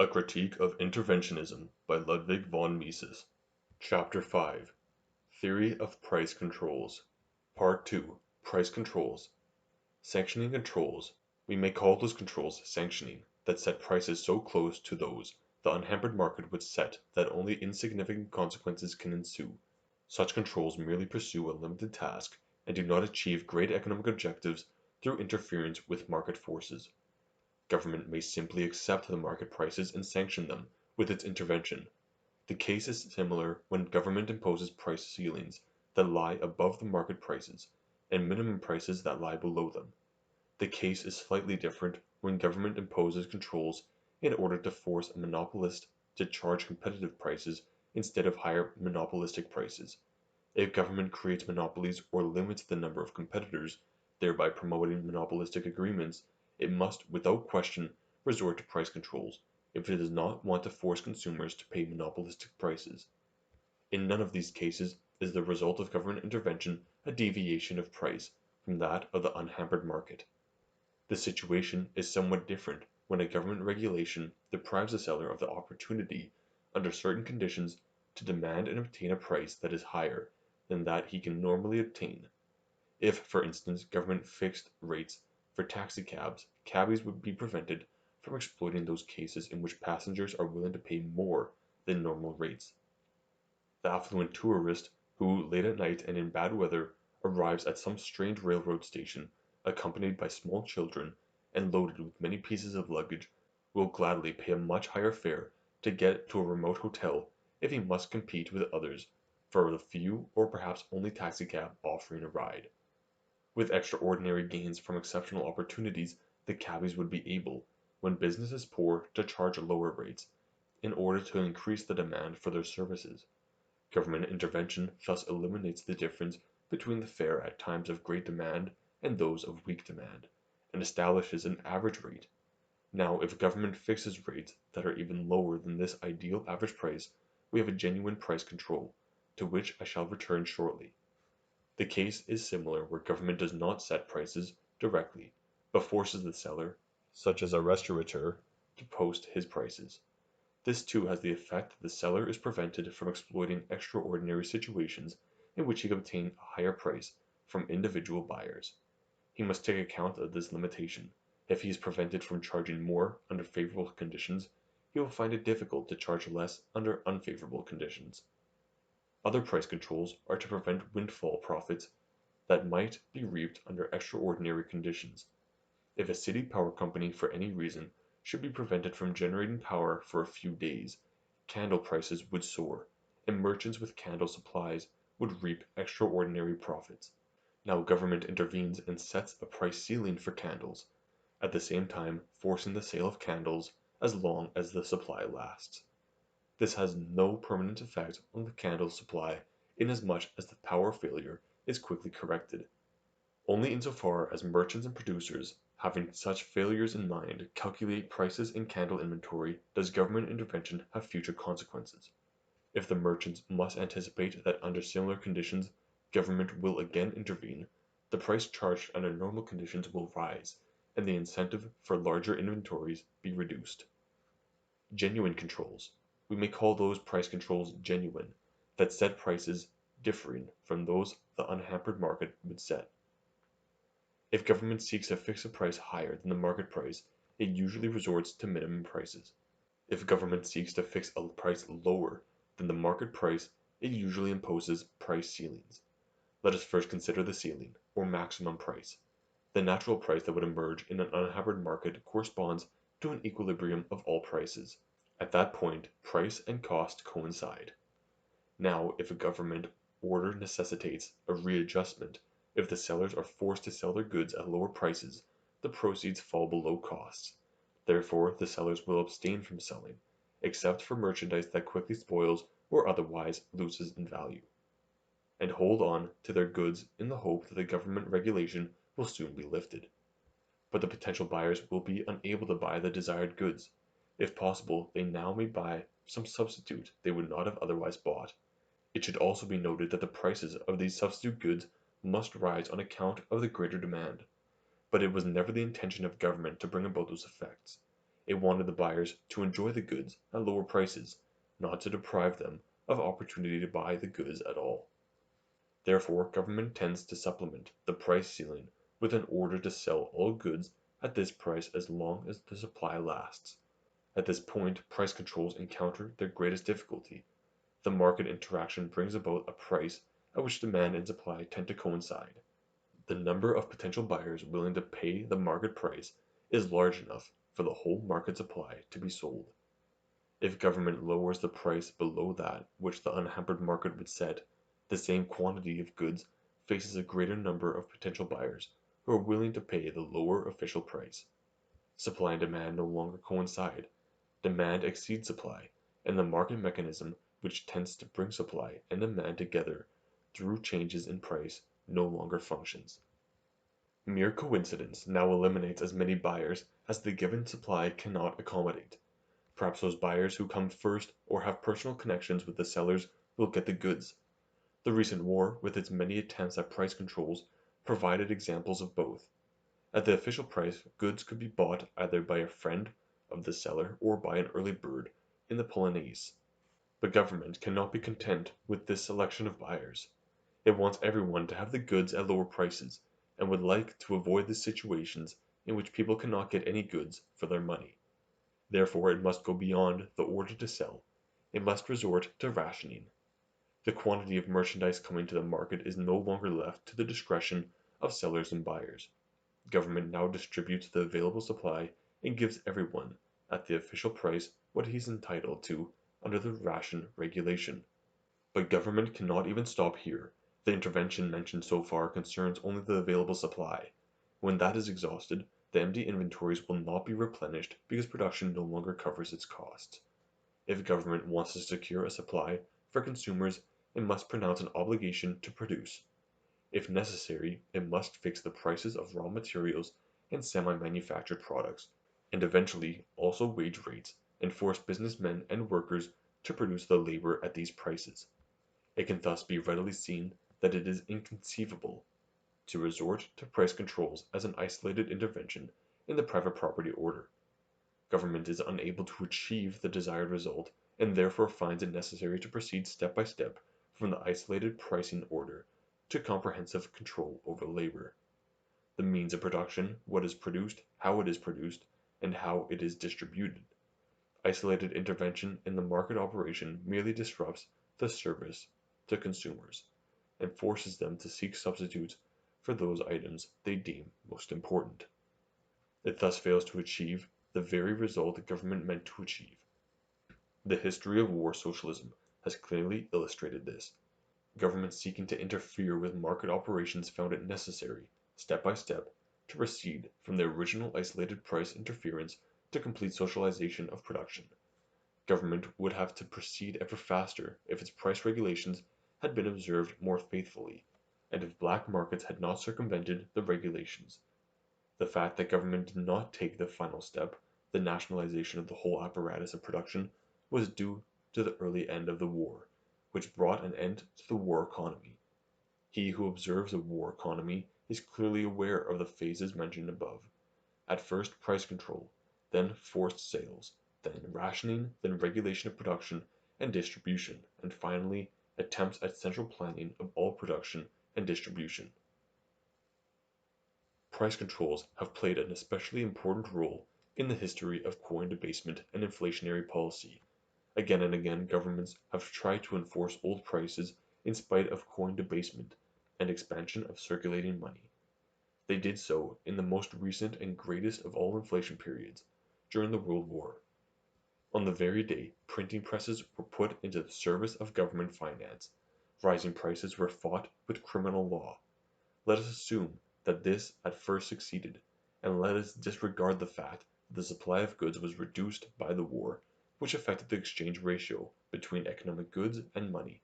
A Critique of Interventionism by Ludwig von Mises. Chapter 5 Theory of Price Controls. Part 2 Price Controls. Sanctioning controls. We may call those controls sanctioning that set prices so close to those the unhampered market would set that only insignificant consequences can ensue. Such controls merely pursue a limited task and do not achieve great economic objectives through interference with market forces. Government may simply accept the market prices and sanction them with its intervention. The case is similar when government imposes price ceilings that lie above the market prices and minimum prices that lie below them. The case is slightly different when government imposes controls in order to force a monopolist to charge competitive prices instead of higher monopolistic prices. If government creates monopolies or limits the number of competitors, thereby promoting monopolistic agreements, it must without question resort to price controls if it does not want to force consumers to pay monopolistic prices. In none of these cases is the result of government intervention a deviation of price from that of the unhampered market. The situation is somewhat different when a government regulation deprives the seller of the opportunity, under certain conditions, to demand and obtain a price that is higher than that he can normally obtain. If, for instance, government fixed rates for taxicabs, cabbies would be prevented from exploiting those cases in which passengers are willing to pay more than normal rates. The affluent tourist who, late at night and in bad weather, arrives at some strange railroad station, accompanied by small children and loaded with many pieces of luggage, will gladly pay a much higher fare to get to a remote hotel if he must compete with others for the few or perhaps only taxicab offering a ride. With extraordinary gains from exceptional opportunities, the cabbies would be able, when business is poor, to charge lower rates, in order to increase the demand for their services. Government intervention thus eliminates the difference between the fare at times of great demand and those of weak demand, and establishes an average rate. Now, if government fixes rates that are even lower than this ideal average price, we have a genuine price control, to which I shall return shortly. The case is similar where government does not set prices directly, but forces the seller, such as a restaurateur, to post his prices. This too has the effect that the seller is prevented from exploiting extraordinary situations in which he can obtain a higher price from individual buyers. He must take account of this limitation. If he is prevented from charging more under favorable conditions, he will find it difficult to charge less under unfavorable conditions. Other price controls are to prevent windfall profits that might be reaped under extraordinary conditions. If a city power company for any reason should be prevented from generating power for a few days, candle prices would soar, and merchants with candle supplies would reap extraordinary profits. Now government intervenes and sets a price ceiling for candles, at the same time forcing the sale of candles as long as the supply lasts. This has no permanent effect on the candle supply inasmuch as the power failure is quickly corrected. Only insofar as merchants and producers, having such failures in mind, calculate prices in candle inventory does government intervention have future consequences. If the merchants must anticipate that under similar conditions government will again intervene, the price charged under normal conditions will rise, and the incentive for larger inventories be reduced. Genuine controls. We may call those price controls genuine, that set prices differing from those the unhampered market would set. If government seeks to fix a price higher than the market price, it usually resorts to minimum prices. If government seeks to fix a price lower than the market price, it usually imposes price ceilings. Let us first consider the ceiling, or maximum price. The natural price that would emerge in an unhampered market corresponds to an equilibrium of all prices. At that point, price and cost coincide. Now, if a government order necessitates a readjustment, if the sellers are forced to sell their goods at lower prices, the proceeds fall below costs. Therefore, the sellers will abstain from selling, except for merchandise that quickly spoils or otherwise loses in value, and hold on to their goods in the hope that the government regulation will soon be lifted. But the potential buyers will be unable to buy the desired goods. If possible, they now may buy some substitute they would not have otherwise bought. It should also be noted that the prices of these substitute goods must rise on account of the greater demand. But it was never the intention of government to bring about those effects. It wanted the buyers to enjoy the goods at lower prices, not to deprive them of opportunity to buy the goods at all. Therefore, government tends to supplement the price ceiling with an order to sell all goods at this price as long as the supply lasts. At this point, price controls encounter their greatest difficulty. The market interaction brings about a price at which demand and supply tend to coincide. The number of potential buyers willing to pay the market price is large enough for the whole market supply to be sold. If government lowers the price below that which the unhampered market would set, the same quantity of goods faces a greater number of potential buyers who are willing to pay the lower official price. Supply and demand no longer coincide. Demand exceeds supply, and the market mechanism which tends to bring supply and demand together through changes in price no longer functions. Mere coincidence now eliminates as many buyers as the given supply cannot accommodate. Perhaps those buyers who come first or have personal connections with the sellers will get the goods. The recent war, with its many attempts at price controls, provided examples of both. At the official price, goods could be bought either by a friend of the seller or by an early bird in the Polonaise. But government cannot be content with this selection of buyers. It wants everyone to have the goods at lower prices, and would like to avoid the situations in which people cannot get any goods for their money. Therefore it must go beyond the order to sell. It must resort to rationing. The quantity of merchandise coming to the market is no longer left to the discretion of sellers and buyers. Government now distributes the available supply and gives everyone, at the official price, what he is entitled to under the ration regulation. But government cannot even stop here. The intervention mentioned so far concerns only the available supply. When that is exhausted, the empty inventories will not be replenished because production no longer covers its costs. If government wants to secure a supply for consumers, it must pronounce an obligation to produce. If necessary, it must fix the prices of raw materials and semi-manufactured products, and eventually also wage rates, and force businessmen and workers to produce the labor at these prices. It can thus be readily seen that it is inconceivable to resort to price controls as an isolated intervention in the private property order. Government is unable to achieve the desired result, and therefore finds it necessary to proceed step by step from the isolated pricing order to comprehensive control over labor. The means of production, what is produced, how it is produced, and how it is distributed. Isolated intervention in the market operation merely disrupts the service to consumers, and forces them to seek substitutes for those items they deem most important. It thus fails to achieve the very result the government meant to achieve. The history of war socialism has clearly illustrated this. Governments seeking to interfere with market operations found it necessary, step by step, to proceed from the original isolated price interference to complete socialization of production. Government would have to proceed ever faster if its price regulations had been observed more faithfully, and if black markets had not circumvented the regulations. The fact that government did not take the final step, the nationalization of the whole apparatus of production, was due to the early end of the war, which brought an end to the war economy. He who observes a war economy is clearly aware of the phases mentioned above. At first price control, then forced sales, then rationing, then regulation of production and distribution, and finally attempts at central planning of all production and distribution. Price controls have played an especially important role in the history of coin debasement and inflationary policy. Again and again governments have tried to enforce old prices in spite of coin debasement and expansion of circulating money. They did so in the most recent and greatest of all inflation periods, during the World War. On the very day printing presses were put into the service of government finance, rising prices were fought with criminal law. Let us assume that this at first succeeded, and let us disregard the fact that the supply of goods was reduced by the war, which affected the exchange ratio between economic goods and money.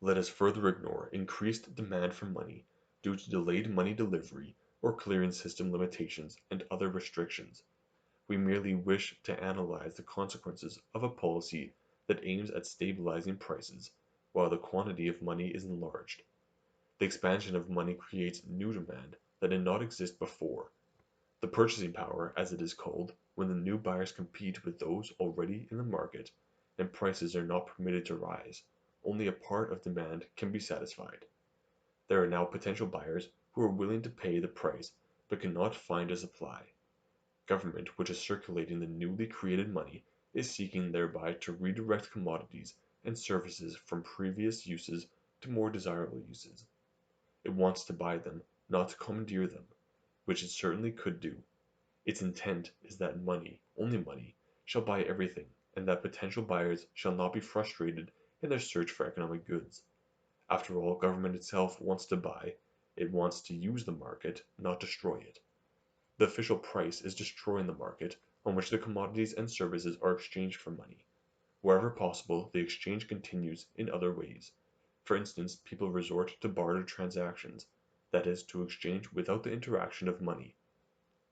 Let us further ignore increased demand for money due to delayed money delivery or clearance system limitations and other restrictions. We merely wish to analyze the consequences of a policy that aims at stabilizing prices while the quantity of money is enlarged. The expansion of money creates new demand that did not exist before. The purchasing power, as it is called, when the new buyers compete with those already in the market and prices are not permitted to rise, only a part of demand can be satisfied. There are now potential buyers who are willing to pay the price but cannot find a supply. Government, which is circulating the newly created money, is seeking thereby to redirect commodities and services from previous uses to more desirable uses. It wants to buy them, not to commandeer them, which it certainly could do. Its intent is that money, only money, shall buy everything, and that potential buyers shall not be frustrated in their search for economic goods. After all, government itself wants to buy, it wants to use the market, not destroy it. The official price is destroying the market on which the commodities and services are exchanged for money. Wherever possible, the exchange continues in other ways. For instance, people resort to barter transactions, that is, to exchange without the interaction of money.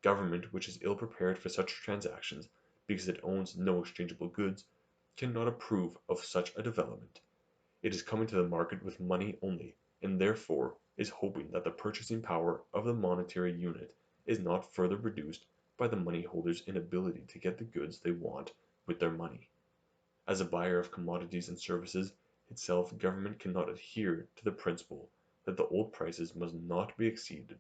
Government, which is ill prepared for such transactions because it owns no exchangeable goods, cannot approve of such a development. It is coming to the market with money only, and therefore is hoping that the purchasing power of the monetary unit is not further reduced by the money holders' inability to get the goods they want with their money. As a buyer of commodities and services itself, government cannot adhere to the principle that the old prices must not be exceeded.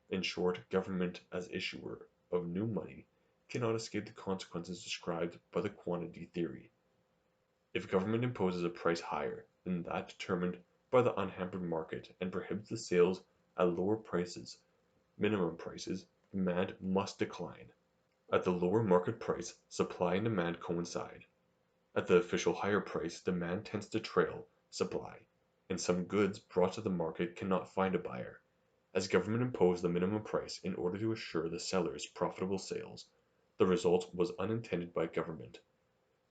In short, government as issuer of new money cannot escape the consequences described by the quantity theory. If government imposes a price higher than that determined by the unhampered market and prohibits the sales at lower prices, minimum prices, demand must decline. At the lower market price, supply and demand coincide. At the official higher price, demand tends to trail supply, and some goods brought to the market cannot find a buyer. As government imposed the minimum price in order to assure the sellers profitable sales, the result was unintended by government.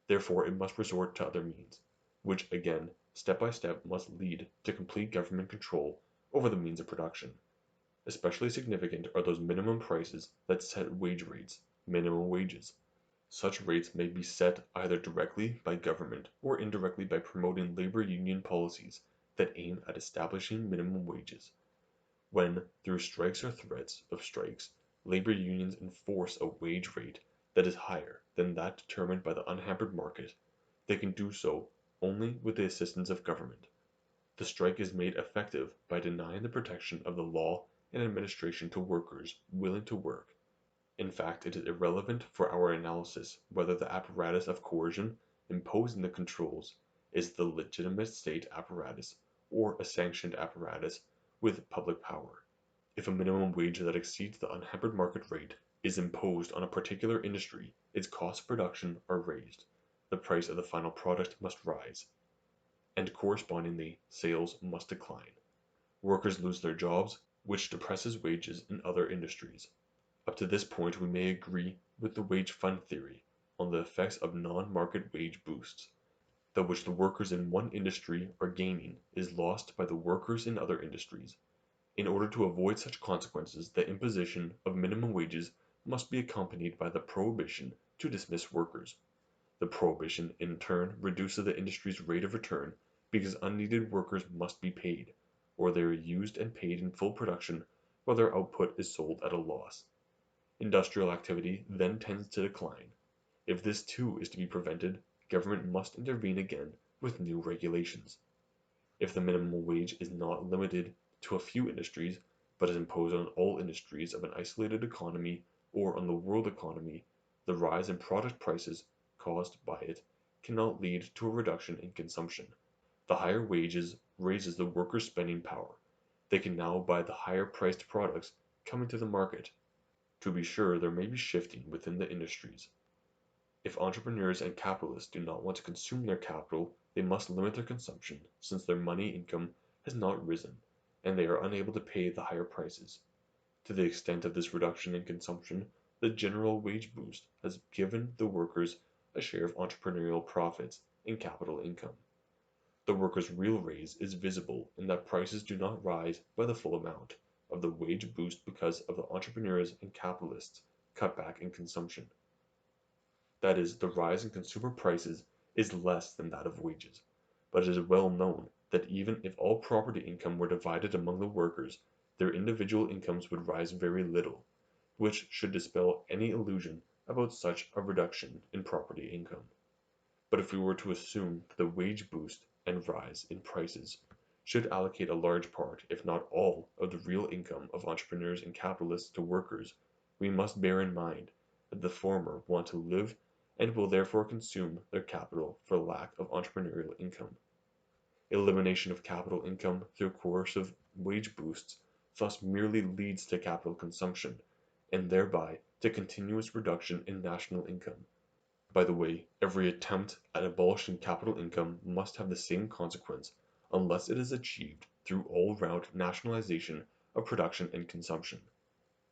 Therefore it must resort to other means, which again, step by step, must lead to complete government control over the means of production. Especially significant are those minimum prices that set wage rates, minimum wages. Such rates may be set either directly by government or indirectly by promoting labor union policies that aim at establishing minimum wages. When, through strikes or threats of strikes, labor unions enforce a wage rate that is higher than that determined by the unhampered market, they can do so only with the assistance of government. The strike is made effective by denying the protection of the law and administration to workers willing to work. In fact, it is irrelevant for our analysis whether the apparatus of coercion imposing the controls is the legitimate state apparatus or a sanctioned apparatus with public power. If a minimum wage that exceeds the unhampered market rate is imposed on a particular industry, its costs of production are raised, the price of the final product must rise, and correspondingly sales must decline. Workers lose their jobs, which depresses wages in other industries. Up to this point we may agree with the wage fund theory on the effects of non-market wage boosts. That which the workers in one industry are gaining is lost by the workers in other industries. In order to avoid such consequences, the imposition of minimum wages must be accompanied by the prohibition to dismiss workers. The prohibition in turn reduces the industry's rate of return because unneeded workers must be paid, or they are used and paid in full production while their output is sold at a loss. Industrial activity then tends to decline. If this too is to be prevented, government must intervene again with new regulations. If the minimum wage is not limited to a few industries, but is imposed on all industries of an isolated economy or on the world economy, the rise in product prices caused by it cannot lead to a reduction in consumption. The higher wages raises the workers' spending power. They can now buy the higher priced products coming to the market. To be sure, there may be shifting within the industries. If entrepreneurs and capitalists do not want to consume their capital, they must limit their consumption since their money income has not risen, and they are unable to pay the higher prices. To the extent of this reduction in consumption, the general wage boost has given the workers a share of entrepreneurial profits in capital income. The workers' real raise is visible in that prices do not rise by the full amount of the wage boost because of the entrepreneurs and capitalists' cutback in consumption. That is, the rise in consumer prices is less than that of wages, but it is well known that even if all property income were divided among the workers, their individual incomes would rise very little, which should dispel any illusion about such a reduction in property income. But if we were to assume that the wage boost and rise in prices should allocate a large part, if not all, of the real income of entrepreneurs and capitalists to workers, we must bear in mind that the former want to live and will therefore consume their capital for lack of entrepreneurial income. Elimination of capital income through coercive wage boosts thus merely leads to capital consumption, and thereby to continuous reduction in national income. By the way, every attempt at abolishing capital income must have the same consequence unless it is achieved through all-round nationalization of production and consumption.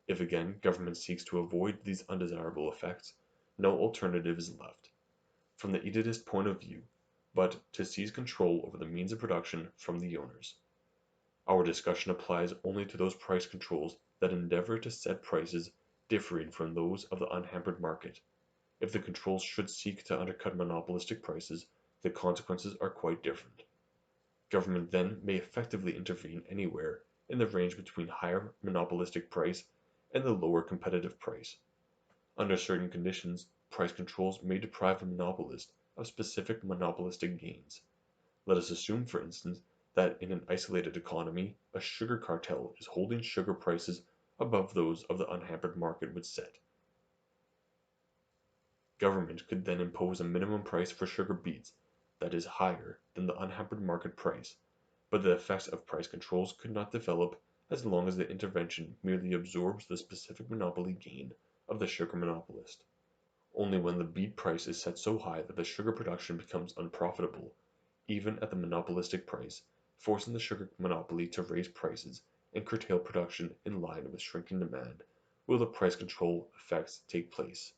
If again government seeks to avoid these undesirable effects, no alternative is left, from the elitist point of view, but to seize control over the means of production from the owners. Our discussion applies only to those price controls that endeavor to set prices differing from those of the unhampered market. If the controls should seek to undercut monopolistic prices, the consequences are quite different. Government then may effectively intervene anywhere in the range between higher monopolistic price and the lower competitive price. Under certain conditions, price controls may deprive a monopolist of specific monopolistic gains. Let us assume, for instance, that in an isolated economy, a sugar cartel is holding sugar prices above those of the unhampered market would set. Government could then impose a minimum price for sugar beets that is higher than the unhampered market price, but the effects of price controls could not develop as long as the intervention merely absorbs the specific monopoly gain of the sugar monopolist. Only when the beet price is set so high that the sugar production becomes unprofitable, even at the monopolistic price, forcing the sugar monopoly to raise prices and curtail production in line with shrinking demand, will the price control effects take place.